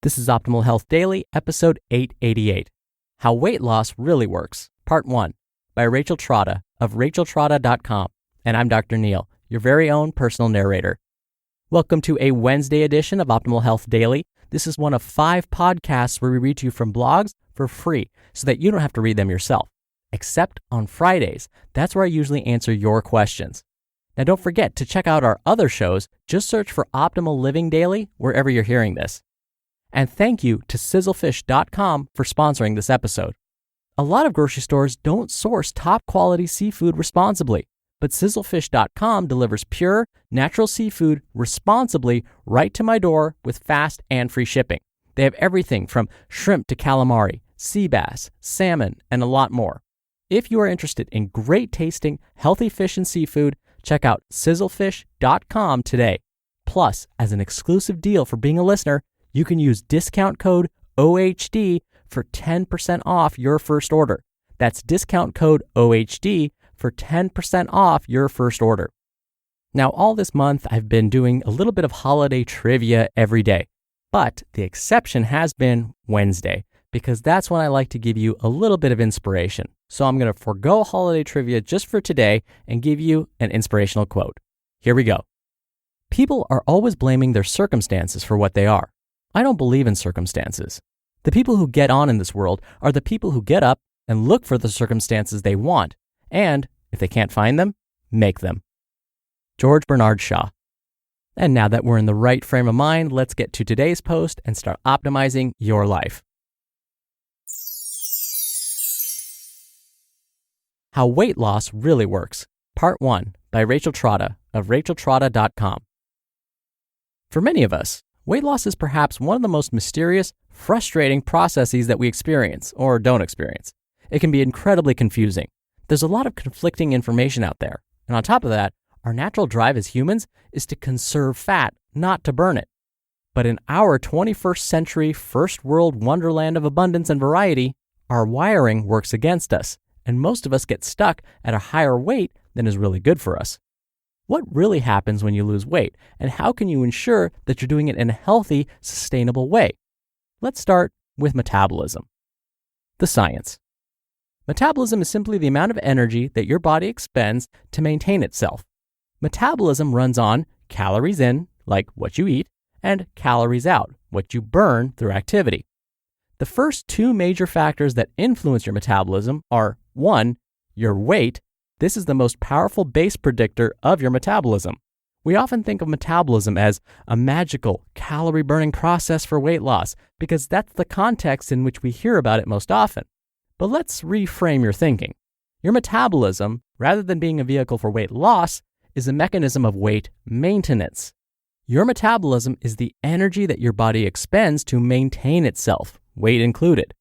This is Optimal Health Daily, episode 888, How Weight Loss Really Works, Part 1, by Rachel Trotta of racheltrotta.com. And I'm Dr. Neil, your very own personal narrator. Welcome to a Wednesday edition of Optimal Health Daily. This is one of 5 podcasts where we read to you from blogs for free so that you don't have to read them yourself. Except on Fridays. That's where I usually answer your questions. Now don't forget to check out our other shows. Just search for Optimal Living Daily wherever you're hearing this. And thank you to sizzlefish.com for sponsoring this episode. A lot of grocery stores don't source top quality seafood responsibly, but sizzlefish.com delivers pure, natural seafood responsibly right to my door with fast and free shipping. They have everything from shrimp to calamari, sea bass, salmon, and a lot more. If you are interested in great tasting, healthy fish and seafood, check out sizzlefish.com today. Plus, as an exclusive deal for being a listener, you can use discount code OHD for 10% off your first order. That's discount code OHD for 10% off your first order. Now, all this month, I've been doing a little bit of holiday trivia every day, but the exception has been Wednesday, because that's when I like to give you a little bit of inspiration. So I'm going to forego holiday trivia just for today and give you an inspirational quote. Here we go. People are always blaming their circumstances for what they are. I don't believe in circumstances. The people who get on in this world are the people who get up and look for the circumstances they want, and if they can't find them, make them. George Bernard Shaw. And now that we're in the right frame of mind, let's get to today's post and start optimizing your life. How Weight Loss Really Works, Part 1, by Rachel Trotta of racheltrotta.com. For many of us, weight loss is perhaps one of the most mysterious, frustrating processes that we experience or don't experience. It can be incredibly confusing. There's a lot of conflicting information out there. And on top of that, our natural drive as humans is to conserve fat, not to burn it. But in our 21st century, first world wonderland of abundance and variety, our wiring works against us, and most of us get stuck at a higher weight than is really good for us. What really happens when you lose weight, and how can you ensure that you're doing it in a healthy, sustainable way? Let's start with metabolism. The science. Metabolism is simply the amount of energy that your body expends to maintain itself. Metabolism runs on calories in, like what you eat, and calories out, what you burn through activity. The first 2 major factors that influence your metabolism are 1, your weight. This is the most powerful base predictor of your metabolism. We often think of metabolism as a magical, calorie-burning process for weight loss because that's the context in which we hear about it most often. But let's reframe your thinking. Your metabolism, rather than being a vehicle for weight loss, is a mechanism of weight maintenance. Your metabolism is the energy that your body expends to maintain itself, weight included.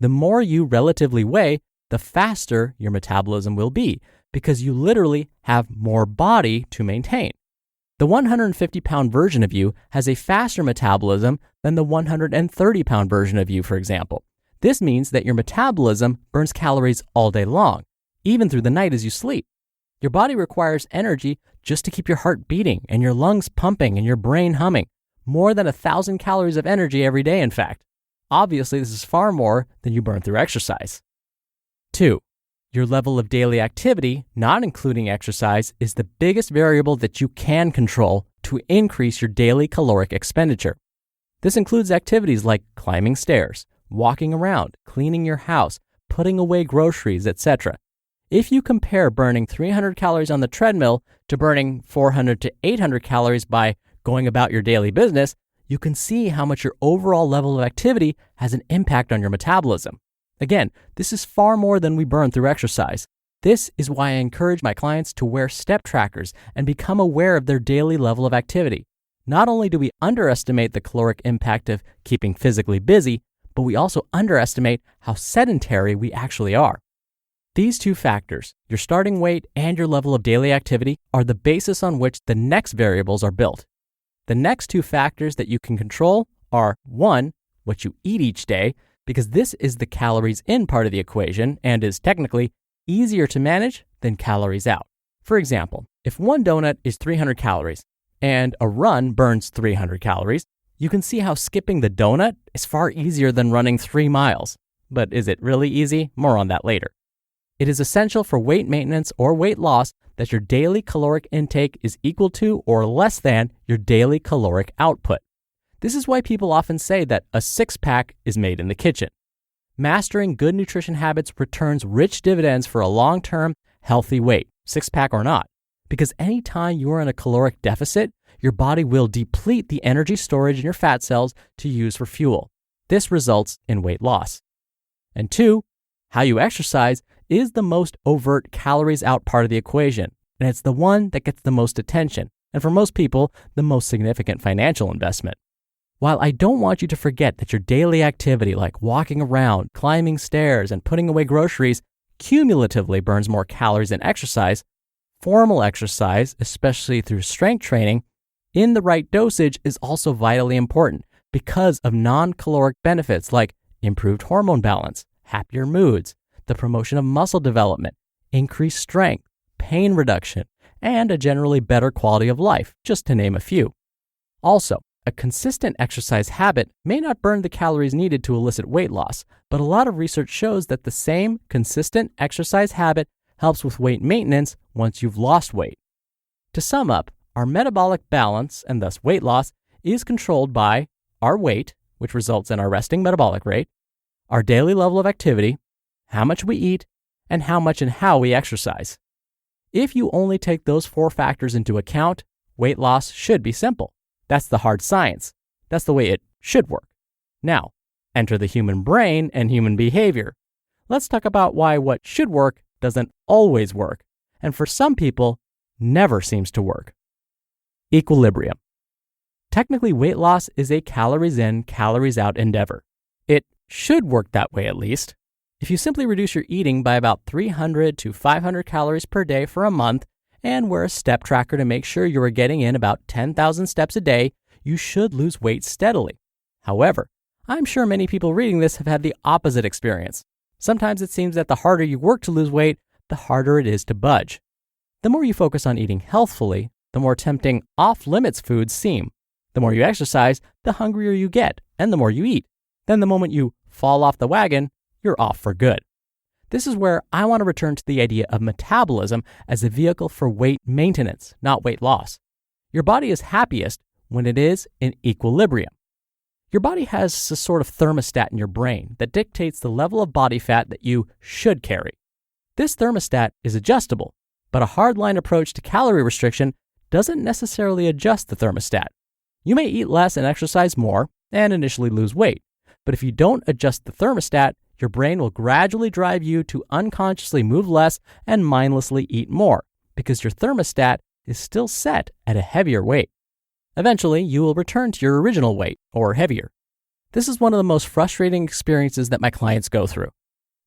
The more you relatively weigh, the faster your metabolism will be, because you literally have more body to maintain. The 150-pound version of you has a faster metabolism than the 130-pound version of you, for example. This means that your metabolism burns calories all day long, even through the night as you sleep. Your body requires energy just to keep your heart beating and your lungs pumping and your brain humming. More than 1,000 calories of energy every day, in fact. Obviously, this is far more than you burn through exercise. 2. Your level of daily activity, not including exercise, is the biggest variable that you can control to increase your daily caloric expenditure. This includes activities like climbing stairs, walking around, cleaning your house, putting away groceries, etc. If you compare burning 300 calories on the treadmill to burning 400 to 800 calories by going about your daily business, you can see how much your overall level of activity has an impact on your metabolism. Again, this is far more than we burn through exercise. This is why I encourage my clients to wear step trackers and become aware of their daily level of activity. Not only do we underestimate the caloric impact of keeping physically busy, but we also underestimate how sedentary we actually are. These 2 factors, your starting weight and your level of daily activity, are the basis on which the next variables are built. The next 2 factors that you can control are 1, what you eat each day, because this is the calories in part of the equation and is technically easier to manage than calories out. For example, if one donut is 300 calories and a run burns 300 calories, You can see how skipping the donut is far easier than running 3 miles. But is it really easy? More on that later. It is essential for weight maintenance or weight loss that your daily caloric intake is equal to or less than your daily caloric output. This is why people often say that a six-pack is made in the kitchen. Mastering good nutrition habits returns rich dividends for a long-term, healthy weight, six-pack or not. Because anytime you are in a caloric deficit, your body will deplete the energy storage in your fat cells to use for fuel. This results in weight loss. And 2, how you exercise is the most overt calories out part of the equation, and it's the one that gets the most attention, and for most people, the most significant financial investment. While I don't want you to forget that your daily activity like walking around, climbing stairs, and putting away groceries cumulatively burns more calories than exercise, formal exercise, especially through strength training, in the right dosage is also vitally important because of non-caloric benefits like improved hormone balance, happier moods, the promotion of muscle development, increased strength, pain reduction, and a generally better quality of life, just to name a few. Also, a consistent exercise habit may not burn the calories needed to elicit weight loss, but a lot of research shows that the same consistent exercise habit helps with weight maintenance once you've lost weight. To sum up, our metabolic balance, and thus weight loss, is controlled by our weight, which results in our resting metabolic rate, our daily level of activity, how much we eat, and how much and how we exercise. If you only take those 4 factors into account, weight loss should be simple. That's the hard science. That's the way it should work. Now, enter the human brain and human behavior. Let's talk about why what should work doesn't always work, and for some people, never seems to work. Equilibrium. Technically, weight loss is a calories in, calories out endeavor. It should work that way at least. If you simply reduce your eating by about 300 to 500 calories per day for a month and wear a step tracker to make sure you are getting in about 10,000 steps a day, you should lose weight steadily. However, I'm sure many people reading this have had the opposite experience. Sometimes it seems that the harder you work to lose weight, the harder it is to budge. The more you focus on eating healthfully, the more tempting off-limits foods seem. The more you exercise, the hungrier you get, and the more you eat. Then the moment you fall off the wagon, you're off for good. This is where I want to return to the idea of metabolism as a vehicle for weight maintenance, not weight loss. Your body is happiest when it is in equilibrium. Your body has a sort of thermostat in your brain that dictates the level of body fat that you should carry. This thermostat is adjustable, but a hardline approach to calorie restriction doesn't necessarily adjust the thermostat. You may eat less and exercise more and initially lose weight, but if you don't adjust the thermostat, your brain will gradually drive you to unconsciously move less and mindlessly eat more because your thermostat is still set at a heavier weight. Eventually, you will return to your original weight or heavier. This is one of the most frustrating experiences that my clients go through.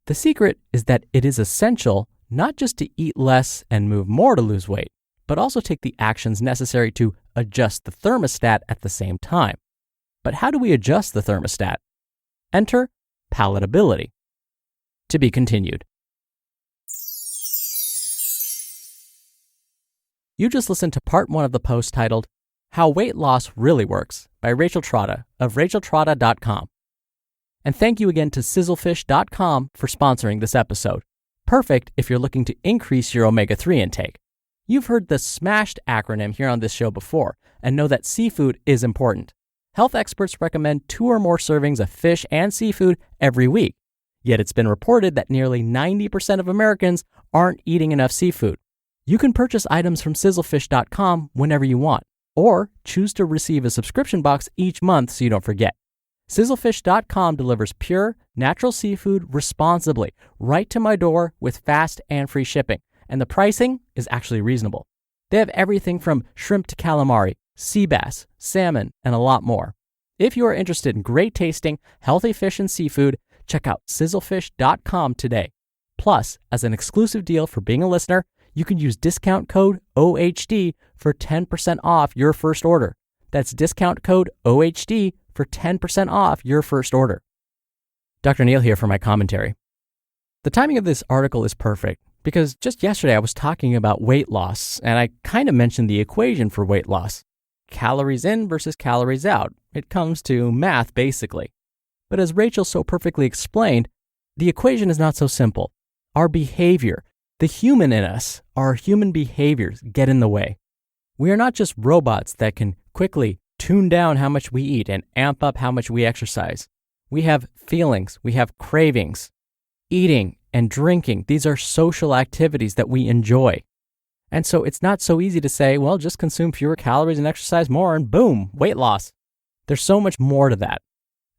The secret is that it is essential not just to eat less and move more to lose weight, but also take the actions necessary to adjust the thermostat at the same time. But how do we adjust the thermostat? Enter palatability. To be continued. You just listened to part 1 of the post titled, How Weight Loss Really Works by Rachel Trotta of racheltrotta.com. And thank you again to sizzlefish.com for sponsoring this episode. Perfect if you're looking to increase your omega-3 intake. You've heard the SMASHED acronym here on this show before and know that seafood is important. Health experts recommend 2 or more servings of fish and seafood every week. Yet it's been reported that nearly 90% of Americans aren't eating enough seafood. You can purchase items from sizzlefish.com whenever you want, or choose to receive a subscription box each month so you don't forget. Sizzlefish.com delivers pure, natural seafood responsibly right to my door with fast and free shipping, and the pricing is actually reasonable. They have everything from shrimp to calamari, sea bass, salmon, and a lot more. If you are interested in great tasting, healthy fish and seafood, check out sizzlefish.com today. Plus, as an exclusive deal for being a listener, you can use discount code OHD for 10% off your first order. That's discount code OHD for 10% off your first order. Dr. Neil here for my commentary. The timing of this article is perfect because just yesterday I was talking about weight loss and I kind of mentioned the equation for weight loss. Calories in versus calories out. It comes to math, basically. But as Rachel so perfectly explained, the equation is not so simple. Our behavior, the human in us, our human behaviors get in the way. We are not just robots that can quickly tune down how much we eat and amp up how much we exercise. We have feelings, we have cravings. Eating and drinking, these are social activities that we enjoy. And so it's not so easy to say, well, just consume fewer calories and exercise more and boom, weight loss. There's so much more to that.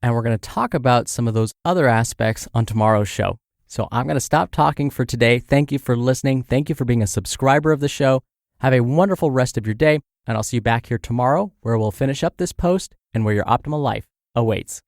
And we're going to talk about some of those other aspects on tomorrow's show. So I'm going to stop talking for today. Thank you for listening. Thank you for being a subscriber of the show. Have a wonderful rest of your day, and I'll see you back here tomorrow where we'll finish up this post and where your optimal life awaits.